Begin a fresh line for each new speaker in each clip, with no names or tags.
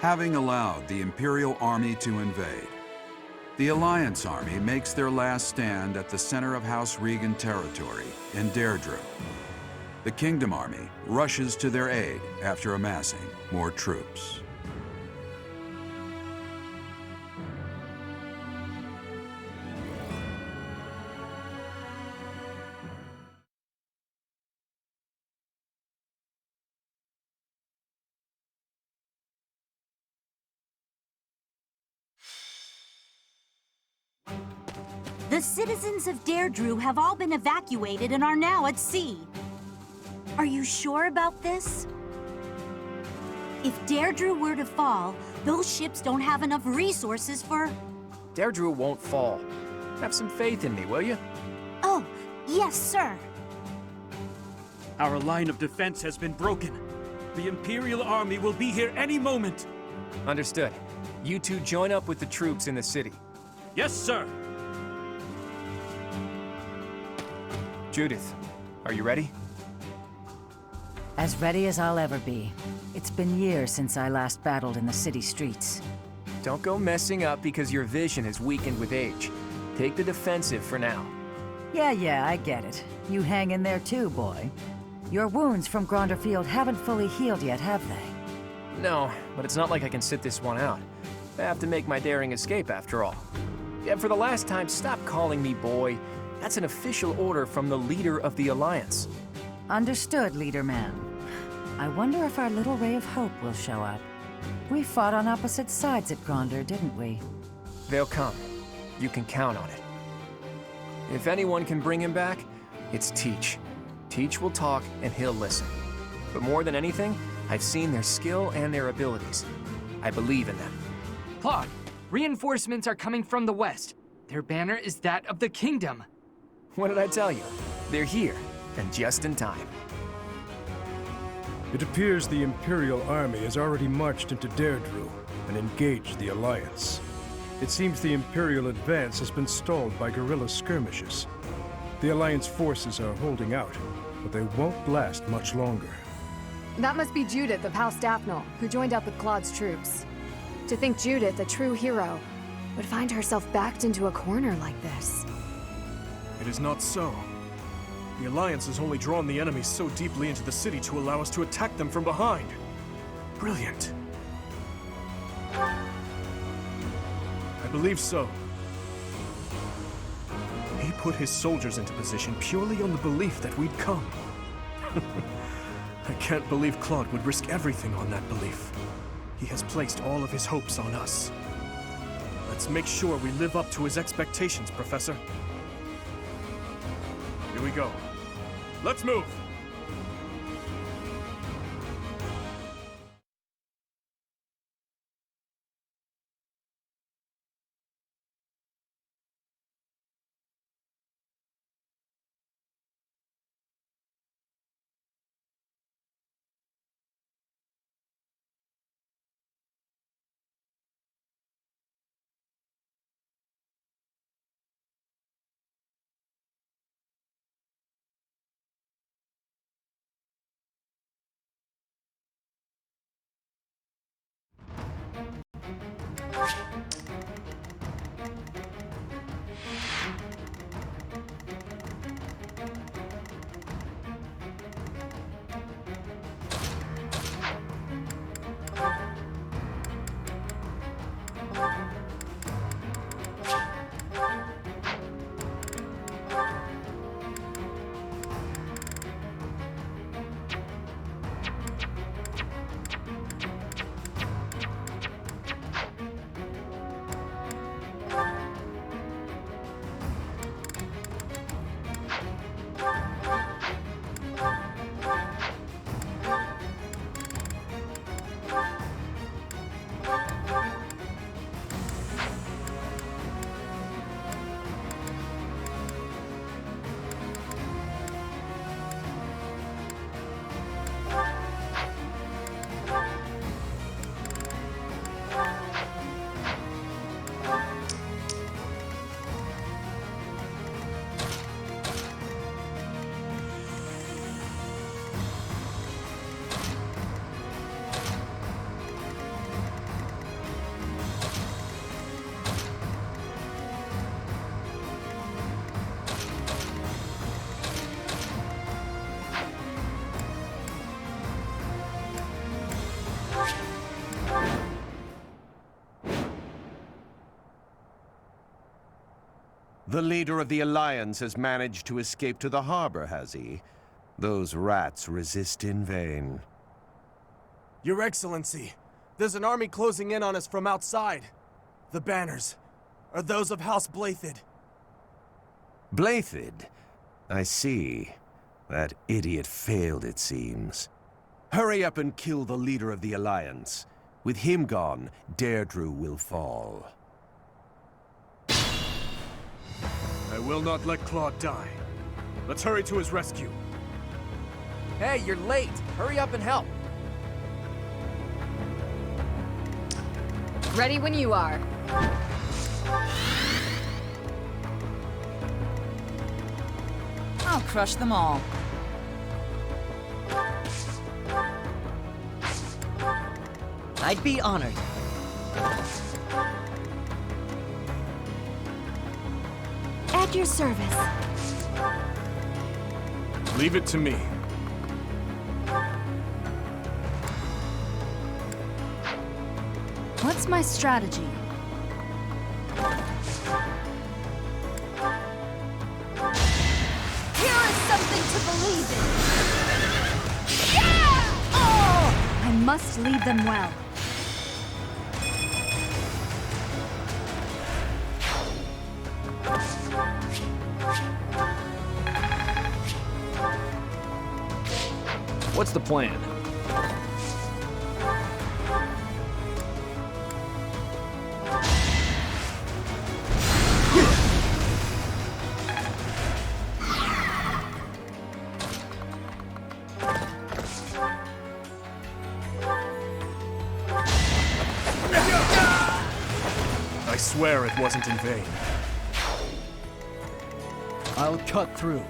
having allowed the Imperial army to invade. The Alliance army makes their last stand at the center of House Regan territory in Derdriu. The Kingdom army rushes to their aid after amassing more troops.
The citizens of Derdriu have all been evacuated and are now at sea. Are you sure about this? If Derdriu were to fall, those ships don't have enough resources for...
Derdriu won't fall. Have some faith in me, will you?
Oh, yes, sir.
Our line of defense has been broken. The Imperial army will be here any moment.
Understood. You two join up with the troops in the city.
Yes, sir.
Judith, are you ready?
As ready as I'll ever be. It's been years since I last battled in the city streets.
Don't go messing up because your vision is weakened with age. Take the defensive for now.
Yeah, I get it. You hang in there too, boy. Your wounds from Gronderfield haven't fully healed yet, have they?
No, but it's not like I can sit this one out. I have to make my daring escape after all. Yeah, for the last time, stop calling me boy. That's an official order from the leader of the Alliance.
Understood, Leader Man. I wonder if our little ray of hope will show up. We fought on opposite sides at Gronder, didn't we?
They'll come. You can count on it. If anyone can bring him back, it's Teach. Teach will talk and he'll listen. But more than anything, I've seen their skill and their abilities. I believe in them.
Claude, reinforcements are coming from the west. Their banner is that of the Kingdom.
What did I tell you? They're here, and just in time.
It appears the Imperial army has already marched into Derdriu and engaged the Alliance. It seems the Imperial advance has been stalled by guerrilla skirmishes. The Alliance forces are holding out, but they won't last much longer.
That must be Judith of House Daphne, who joined up with Claude's troops. To think Judith, a true hero, would find herself backed into a corner like this.
It is not so. The Alliance has only drawn the enemy so deeply into the city to allow us to attack them from behind. Brilliant. I believe so. He put his soldiers into position purely on the belief that we'd come. I can't believe Claude would risk everything on that belief. He has placed all of his hopes on us. Let's make sure we live up to his expectations, Professor. Here we go. Let's move!
The leader of the Alliance has managed to escape to the harbor, has he? Those rats resist in vain.
Your Excellency, there's an army closing in on us from outside. The banners are those of House Blethid.
Blethid? I see. That idiot failed, it seems. Hurry up and kill the leader of the Alliance. With him gone, Derdriu will fall.
I will not let Claude die. Let's hurry to his rescue.
Hey, you're late. Hurry up and help.
Ready when you are.
I'll crush them all.
I'd be honored.
At your service.
Leave it to me.
What's my strategy?
Here is something to believe in.
I must lead them well.
What's the plan?
I swear it wasn't in vain.
I'll cut through.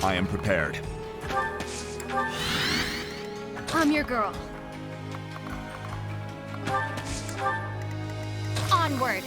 I am prepared.
I'm your girl.
Onward.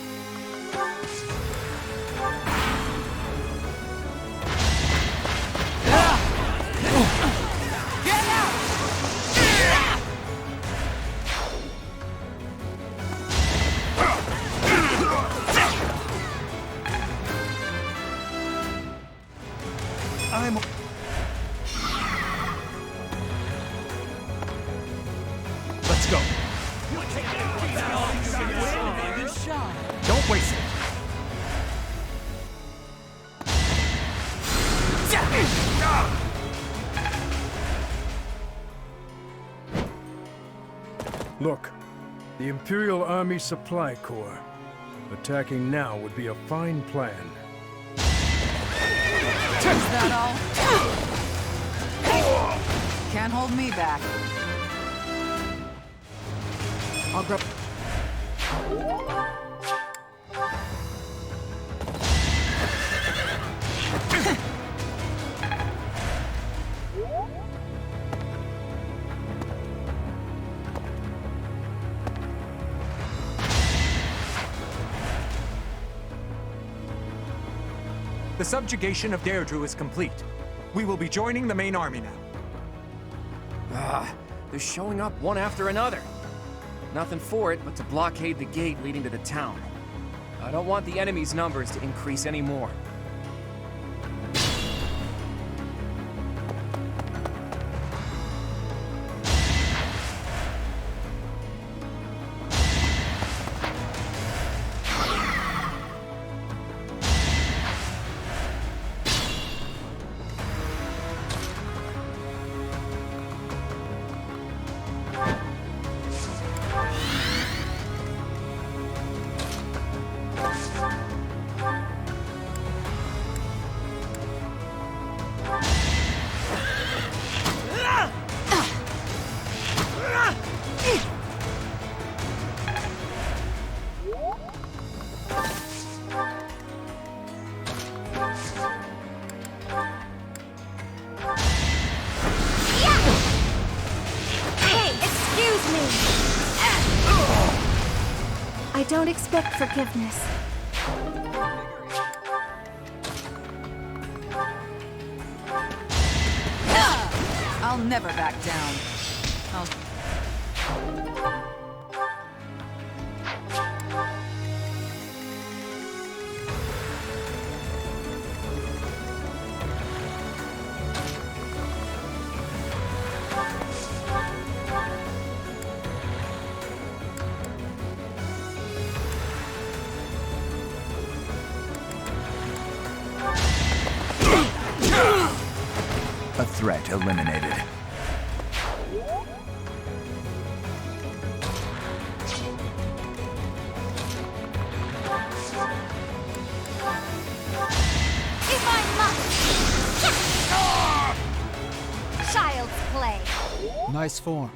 Let's go. Don't waste it.
Look, the Imperial Army Supply Corps. Attacking now would be a fine plan.
Is that all? Can't hold me back.
I'll grab...
The subjugation of Derdriu is complete. We will be joining the main army now.
They're showing up one after another. Nothing for it but to blockade the gate leading to the town. I don't want the enemy's numbers to increase anymore.
I don't expect forgiveness.
I'll I'll never back down.
A threat eliminated.
If I must! Child's play.
Nice form.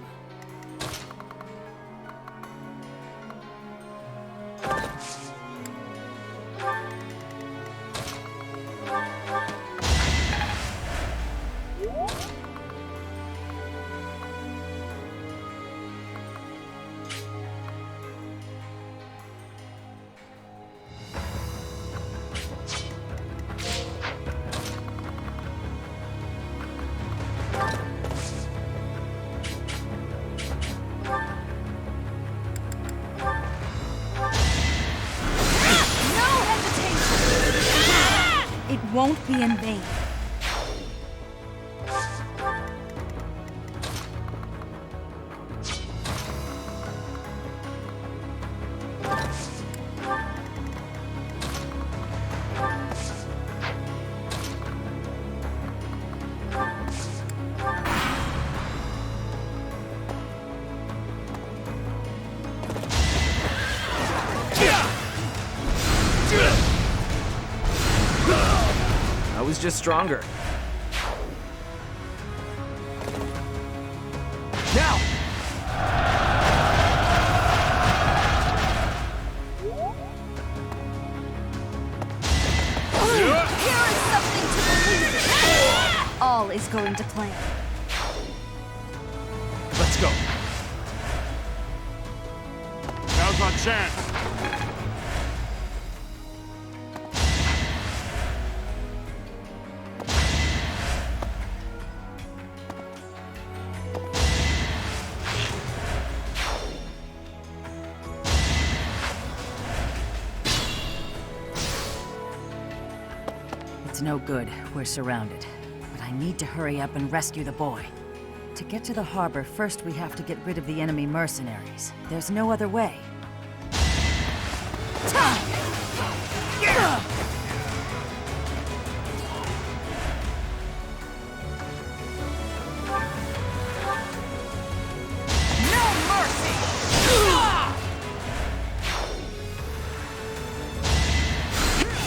It won't be in vain.
I was just stronger. Now!
Here is something to believe in. All is going to plan.
Let's go.
Now's our chance.
It's no good. We're surrounded. But I need to hurry up and rescue the boy. To get to the harbor, first we have to get rid of the enemy mercenaries. There's no other way.
No mercy!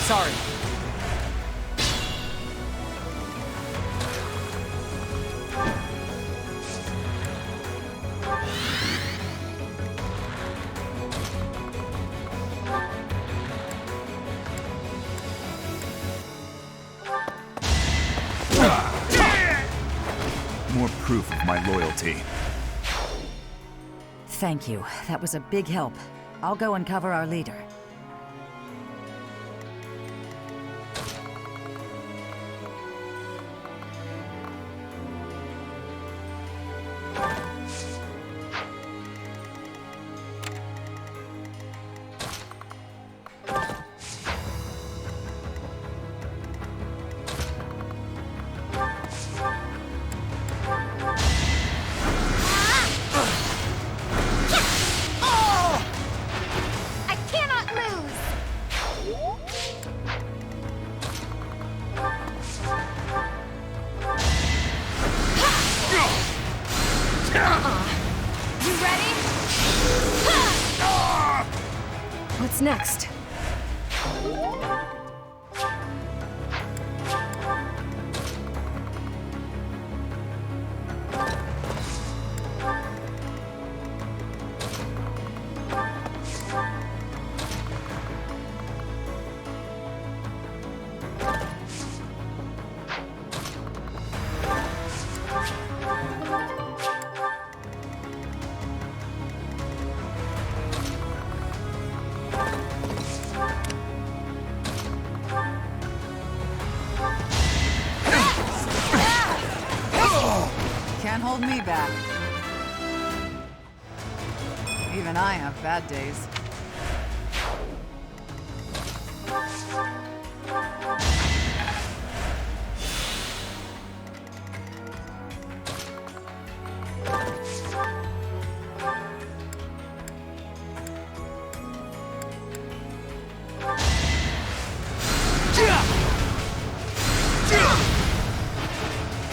Sorry.
More proof of my loyalty.
Thank you. That was a big help. I'll go and cover our leader.
I cannot lose! You ready?
What's next?
can't hold me back. Even I have bad days.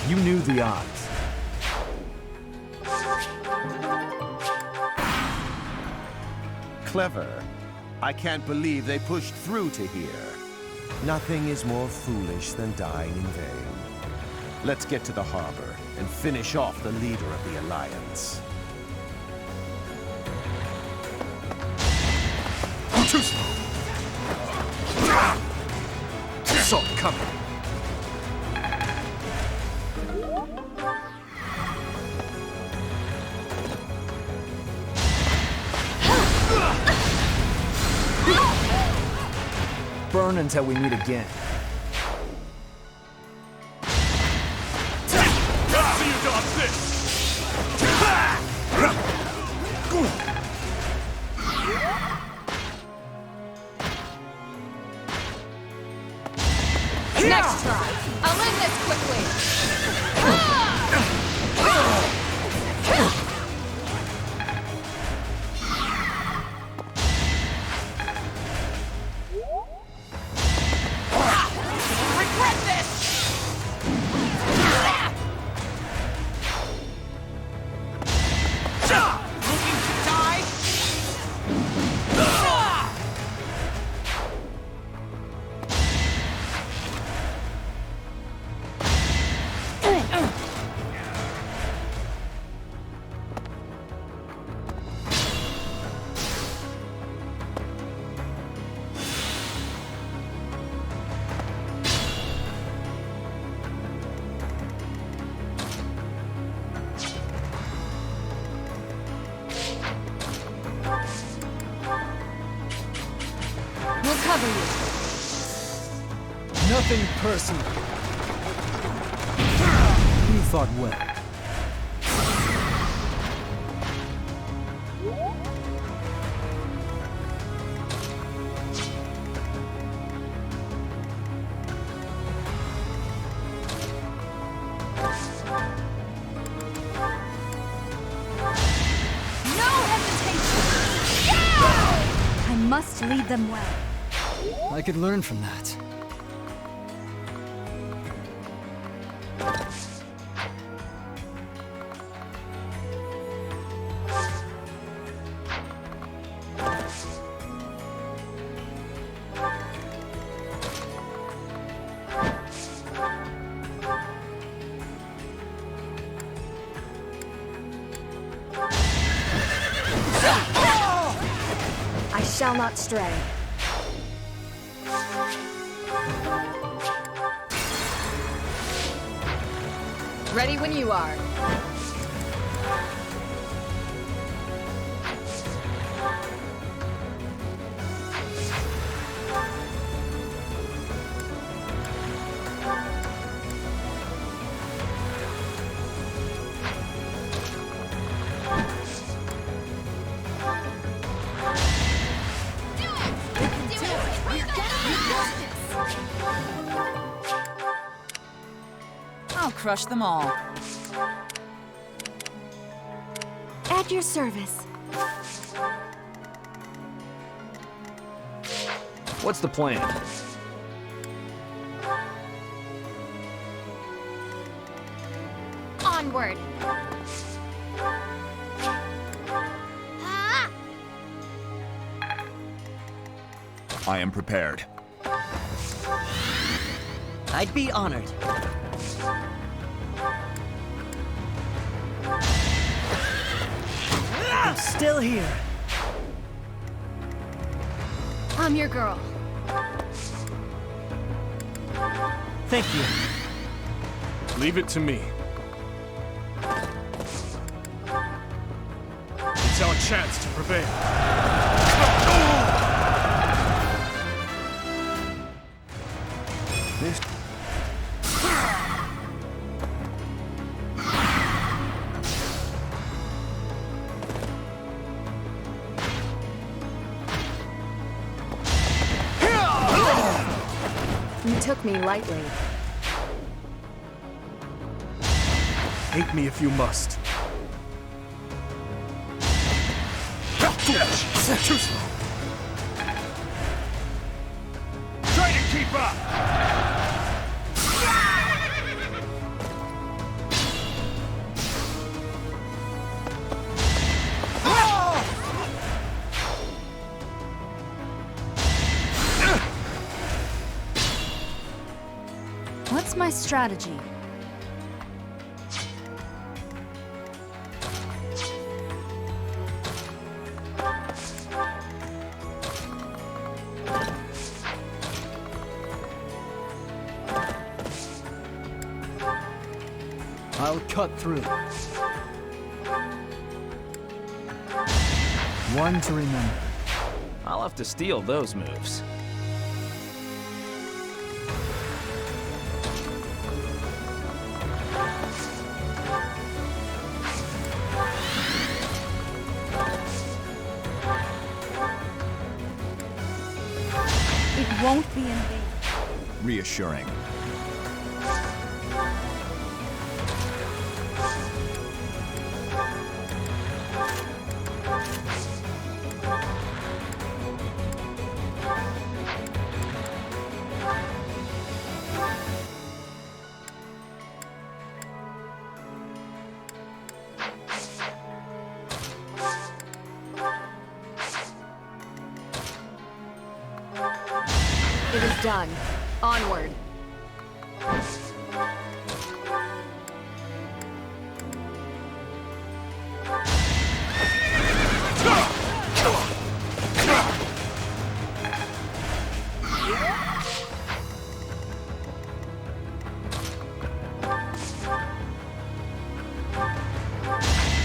You knew the odds.
Clever. I can't believe they pushed through to here. Nothing is more foolish than dying in vain. Let's get to the harbor and finish off the leader of the Alliance.
Too slow. Saw it coming.
Burn until we meet again.
Let's see you dodge this!
Next try. I'll end this quickly.
Regret this! Looking to die?
We'll cover you.
Nothing personal. You fought well.
No hesitation!
I must lead them well.
I could learn from that.
I shall not stray. Ready when you are.
I'll crush them all.
At your service.
What's the plan?
Onward.
I am prepared.
I'd be honored. I'm still here.
I'm your girl.
Thank you.
Leave it to me. It's our chance to prevail.
This
took me lightly.
Hate me if you must. Too slow.
Try to keep up!
What's my strategy?
I'll cut through. One to remember.
I'll have to steal those moves.
It won't be in vain.
Reassuring.
It is done. Onward.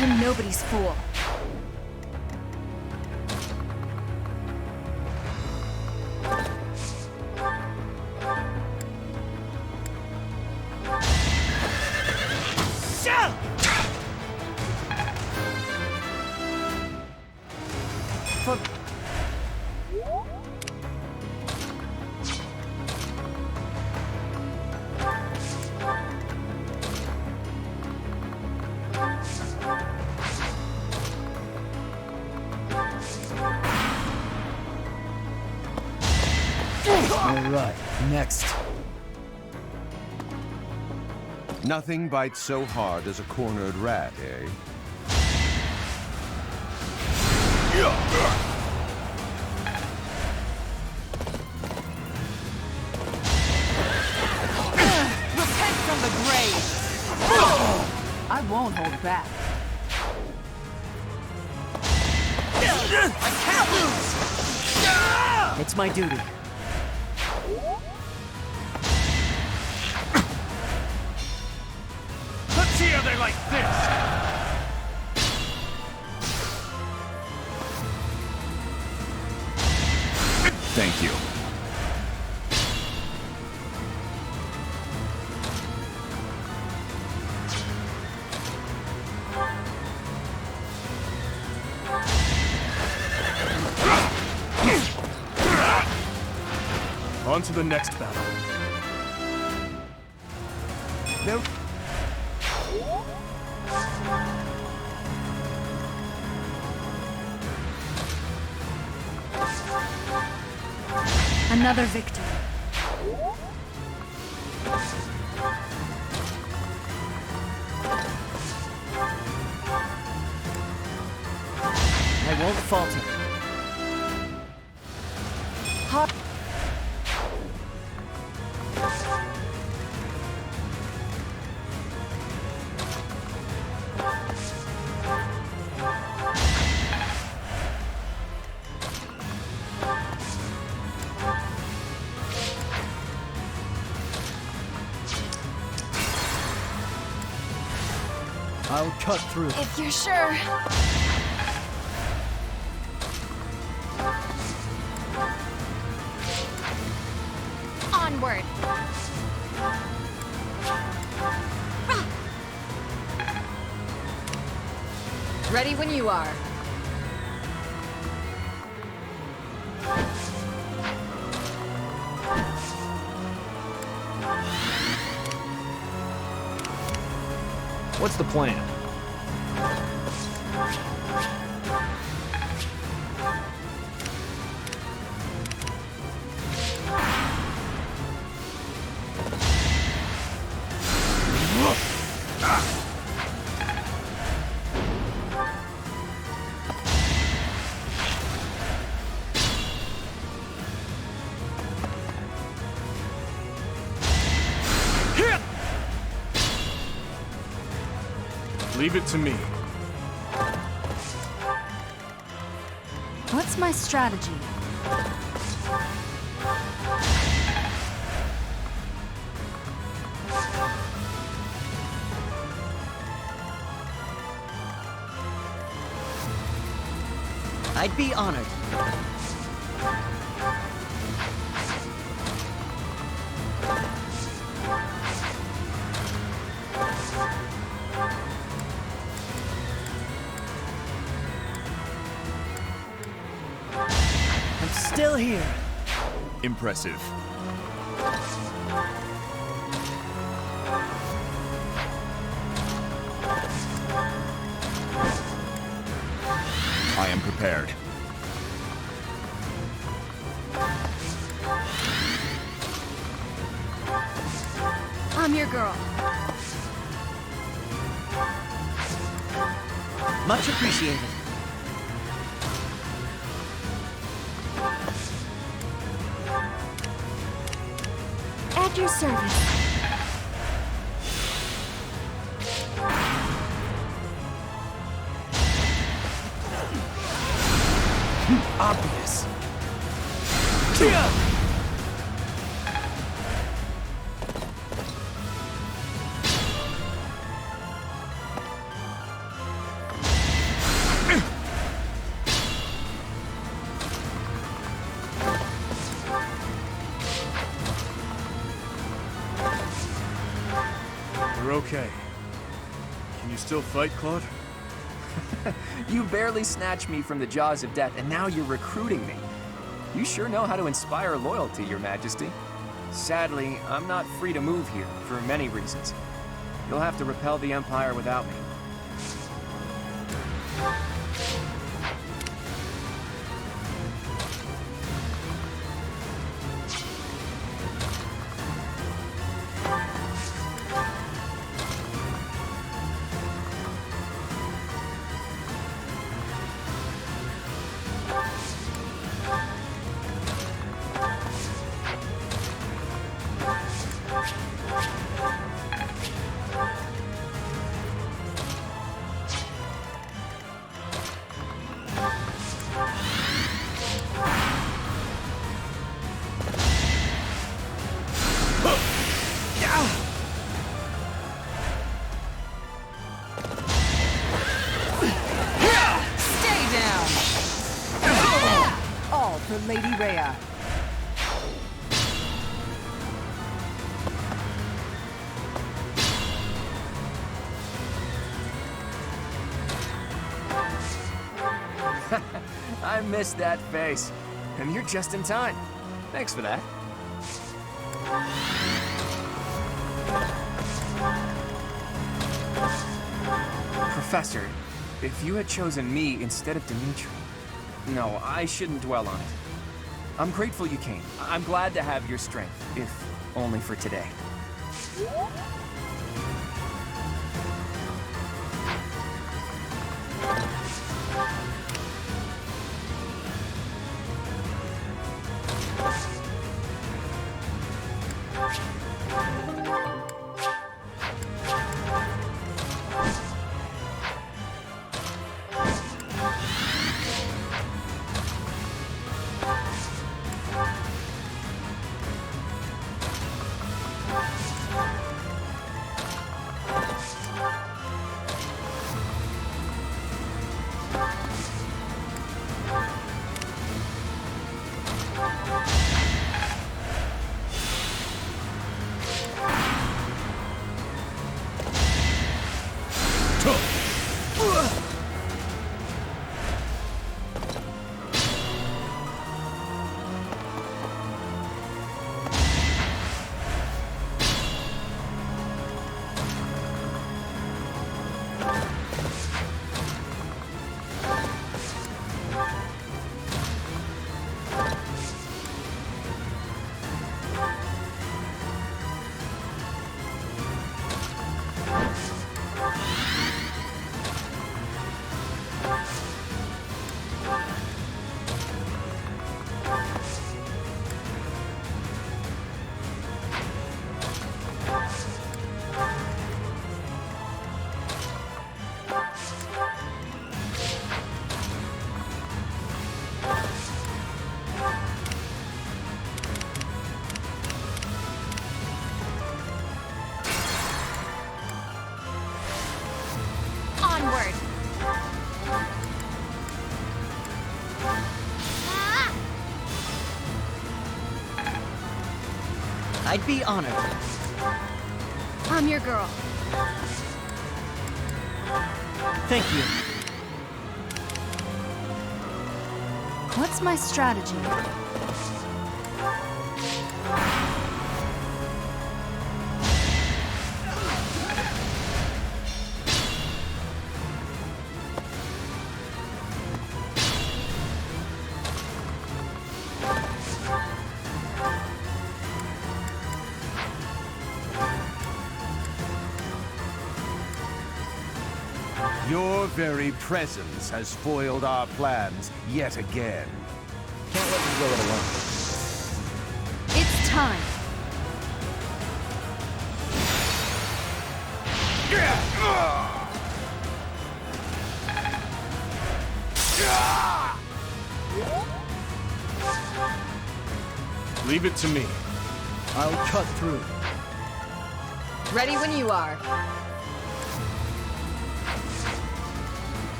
I'm nobody's fool.
Alright, next.
Nothing bites so hard as a cornered rat, eh?
Repent from the grave! I won't hold back. I can't lose!
It's my duty.
Let's see how they like this!
Thank you.
On to the next battle.
Nope.
Another victory.
I won't falter. I'll cut through.
If you're sure. Onward. Ready when you are.
What's the plan?
Leave it to me.
What's my strategy?
I'd be honored. I'm still here.
Impressive. I am prepared.
I'm your girl.
Much appreciated.
At your service.
Obvious.
You're okay. Can you still fight, Claude?
You barely snatched me from the jaws of death, and now you're recruiting me. You sure know how to inspire loyalty, Your Majesty. Sadly, I'm not free to move here, for many reasons. You'll have to repel the Empire without me.
For Lady Rhea.
I missed that face. And you're just in time. Thanks for that. Professor, if you had chosen me instead of Dimitri... No, I shouldn't dwell on it. I'm grateful you came. I'm glad to have your strength, if only for today.
Onward!
I'd be honored.
I'm your girl.
Thank you.
What's my strategy?
Your very presence has foiled our plans yet again.
Can't let you go it alone.
It's time.
Leave it to me.
I'll cut through.
Ready when you are.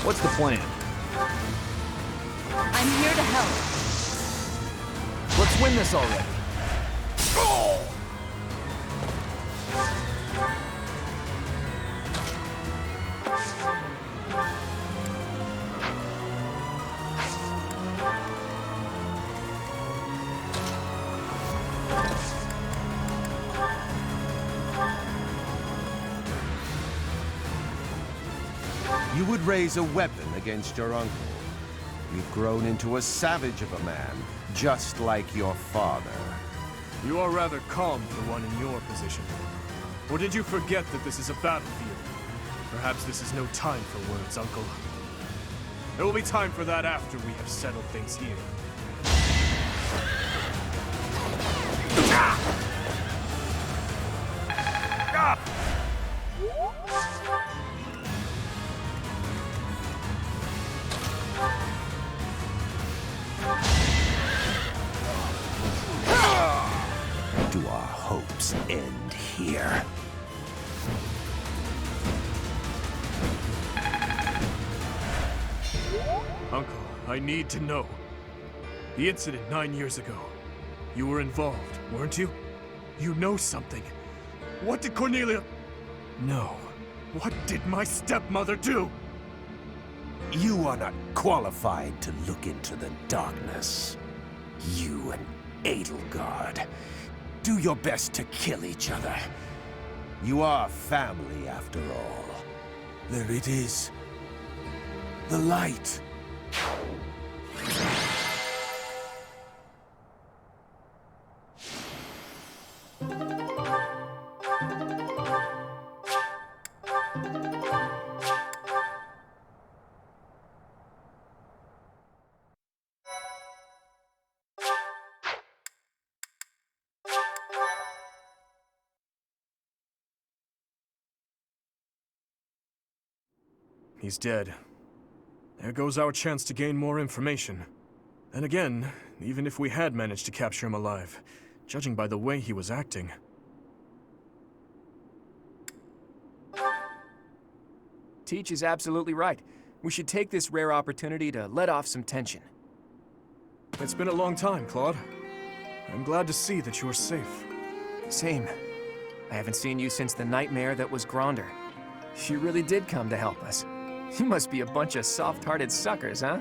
What's the plan?
I'm here to help.
Let's win this already.
You would raise a weapon against your uncle. You've grown into a savage of a man, just like your father.
You are rather calm for one in your position. Or did you forget that this is a battlefield? Perhaps this is no time for words, Uncle. There will be time for that after we have settled things here.
Do our hopes end here?
Uncle, I need to know. The incident 9 years ago. You were involved, weren't you? You know something. What did Cornelia... No. What did my stepmother do?
You are not qualified to look into the darkness. You and Edelgard. Do your best to kill each other. You are family, after all. There it is. The light.
He's dead. There goes our chance to gain more information. Then again, even if we had managed to capture him alive, judging by the way he was acting...
Teach is absolutely right. We should take this rare opportunity to let off some tension.
It's been a long time, Claude. I'm glad to see that you are safe.
Same. I haven't seen you since the nightmare that was Gronder. You really did come to help us. You must be a bunch of soft-hearted suckers, huh?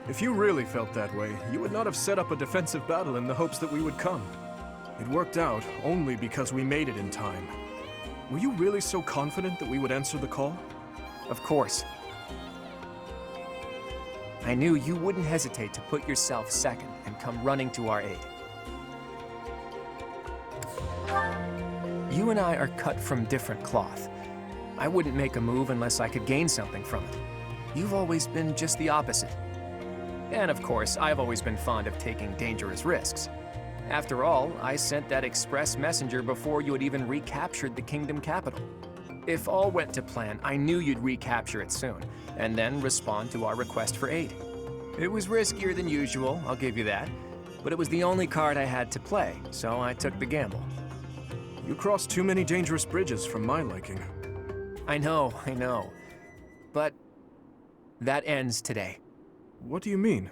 If you really felt that way, you would not have set up a defensive battle in the hopes that we would come. It worked out only because we made it in time. Were you really so confident that we would answer the call?
Of course. I knew you wouldn't hesitate to put yourself second and come running to our aid. You and I are cut from different cloth. I wouldn't make a move unless I could gain something from it. You've always been just the opposite. And of course, I've always been fond of taking dangerous risks. After all, I sent that express messenger before you had even recaptured the kingdom capital. If all went to plan, I knew you'd recapture it soon, and then respond to our request for aid. It was riskier than usual, I'll give you that, but it was the only card I had to play, so I took the gamble.
You crossed too many dangerous bridges for my liking.
I know. But that ends today.
What do you mean?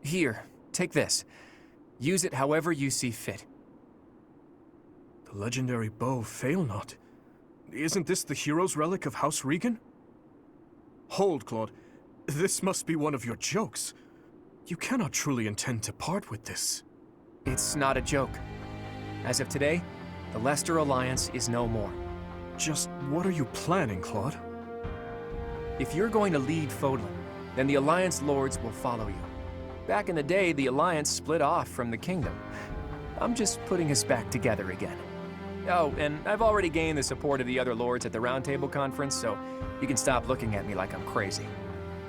Here, take this. Use it however you see fit.
The legendary bow Failnaught. Isn't this the hero's relic of House Regan? Hold, Claude. This must be one of your jokes. You cannot truly intend to part with this.
It's not a joke. As of today, the Lester Alliance is no more.
Just what are you planning, Claude?
If you're going to lead Fodlan, then the Alliance Lords will follow you. Back in the day, the Alliance split off from the Kingdom. I'm just putting us back together again. Oh, and I've already gained the support of the other Lords at the Roundtable Conference, so you can stop looking at me like I'm crazy.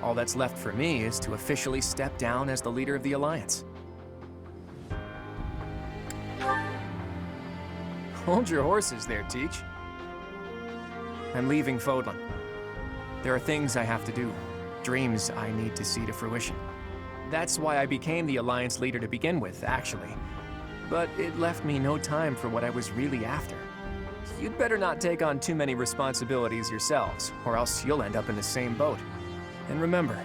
All that's left for me is to officially step down as the leader of the Alliance. Hold your horses there, Teach. I'm leaving Fodlan. There are things I have to do, dreams I need to see to fruition. That's why I became the Alliance leader to begin with, actually. But it left me no time for what I was really after. You'd better not take on too many responsibilities yourselves, or else you'll end up in the same boat. And remember,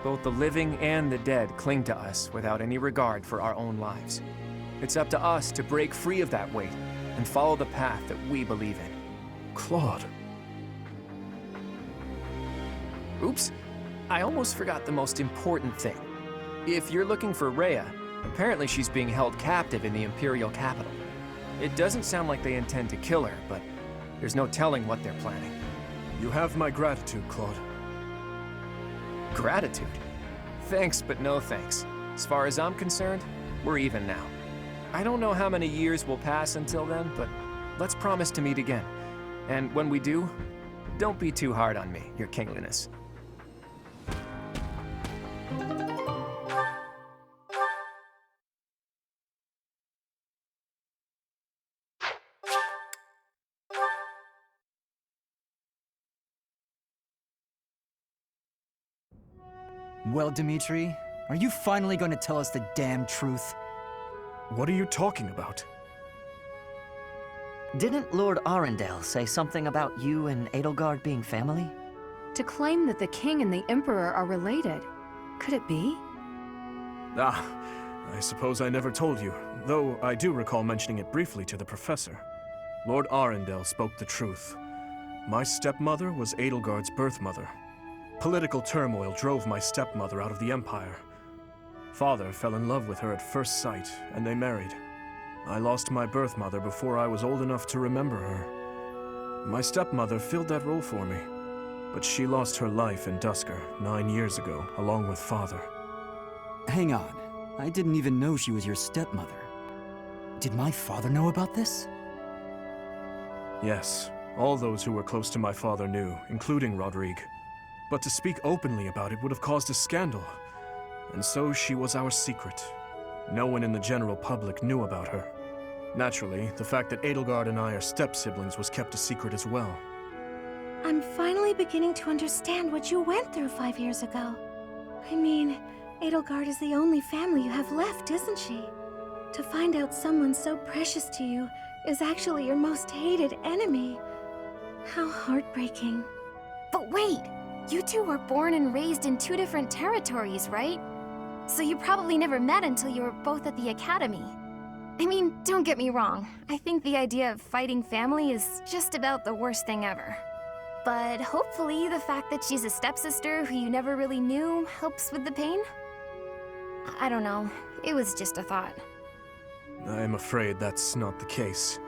both the living and the dead cling to us without any regard for our own lives. It's up to us to break free of that weight and follow the path that we believe in.
Claude.
Oops, I almost forgot the most important thing. If you're looking for Rhea, apparently she's being held captive in the Imperial capital. It doesn't sound like they intend to kill her, but there's no telling what they're planning.
You have my gratitude, Claude.
Gratitude? Thanks, but no thanks. As far as I'm concerned, we're even now. I don't know how many years will pass until then, but let's promise to meet again. And when we do, don't be too hard on me, Your Kingliness.
Well, Dimitri, are you finally going to tell us the damn truth?
What are you talking about?
Didn't Lord Arundel say something about you and Edelgard being family?
To claim that the king and the emperor are related. Could it be?
Ah, I suppose I never told you, though I do recall mentioning it briefly to the professor. Lord Arundel spoke the truth. My stepmother was Edelgard's birth mother. Political turmoil drove my stepmother out of the Empire. Father fell in love with her at first sight, and they married. I lost my birth mother before I was old enough to remember her. My stepmother filled that role for me, but she lost her life in Dusker 9 years ago, along with Father.
Hang on, I didn't even know she was your stepmother. Did my father know about this?
Yes, all those who were close to my father knew, including Rodrigue. But to speak openly about it would have caused a scandal. And so she was our secret. No one in the general public knew about her. Naturally, the fact that Edelgard and I are step-siblings was kept a secret as well.
I'm finally beginning to understand what you went through 5 years ago. I mean, Edelgard is the only family you have left, isn't she? To find out someone so precious to you is actually your most hated enemy. How heartbreaking.
But wait! You two were born and raised in 2 different territories, right? So you probably never met until you were both at the academy. I mean, don't get me wrong. I think the idea of fighting family is just about the worst thing ever. But hopefully the fact that she's a stepsister who you never really knew helps with the pain? I don't know. It was just a thought.
I am afraid that's not the case.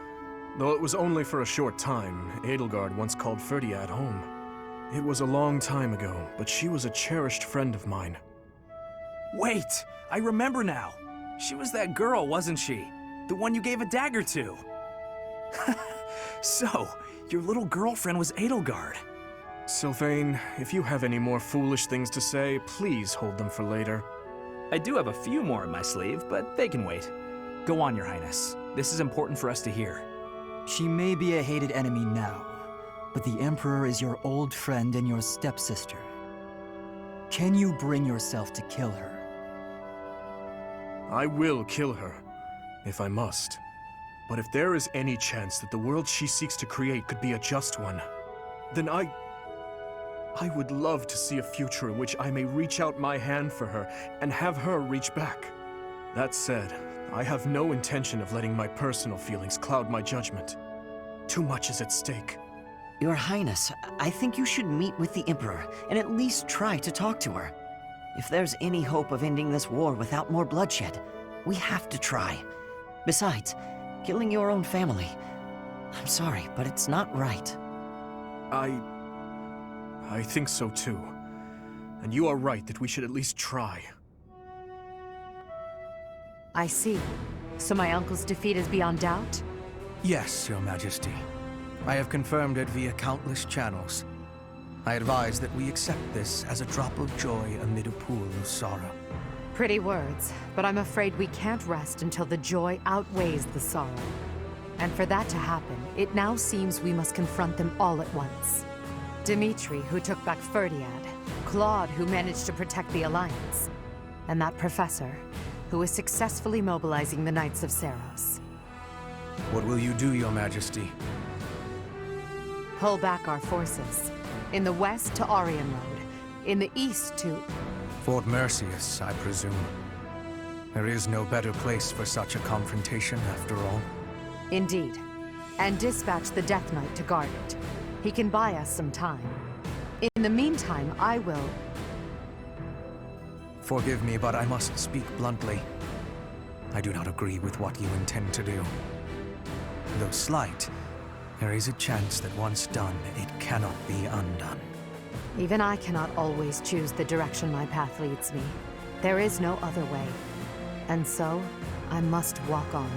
Though it was only for a short time, Edelgard once called Ferdiad home. It was a long time ago, but she was a cherished friend of mine.
Wait! I remember now! She was that girl, wasn't she? The one you gave a dagger to! So, your little girlfriend was Edelgard.
Sylvain, if you have any more foolish things to say, please hold them for later.
I do have a few more in my sleeve, but they can wait. Go on, Your Highness. This is important for us to hear.
She may be a hated enemy now, but the Emperor is your old friend and your stepsister. Can you bring yourself to kill her?
I will kill her, if I must. But if there is any chance that the world she seeks to create could be a just one, then I would love to see a future in which I may reach out my hand for her and have her reach back. That said, I have no intention of letting my personal feelings cloud my judgment. Too much is at stake.
Your Highness, I think you should meet with the Emperor and at least try to talk to her. If there's any hope of ending this war without more bloodshed, we have to try. Besides, killing your own family, I'm sorry, but it's not right.
I think so too. And you are right that we should at least try.
I see. So my uncle's defeat is beyond doubt?
Yes, Your Majesty. I have confirmed it via countless channels. I advise that we accept this as a drop of joy amid a pool of sorrow.
Pretty words, but I'm afraid we can't rest until the joy outweighs the sorrow. And for that to happen, it now seems we must confront them all at once. Dimitri, who took back Ferdiad, Claude, who managed to protect the Alliance, and that professor, who is successfully mobilizing the Knights of Seros.
What will you do, Your Majesty?
Pull back our forces. In the west to Arian Road, in the east to...
Fort Mercius, I presume. There is no better place for such a confrontation, after all.
Indeed. And dispatch the Death Knight to guard it. He can buy us some time. In the meantime, I will...
Forgive me, but I must speak bluntly. I do not agree with what you intend to do. Though slight, there is a chance that once done, it cannot be undone.
Even I cannot always choose the direction my path leads me. There is no other way. And so, I must walk on.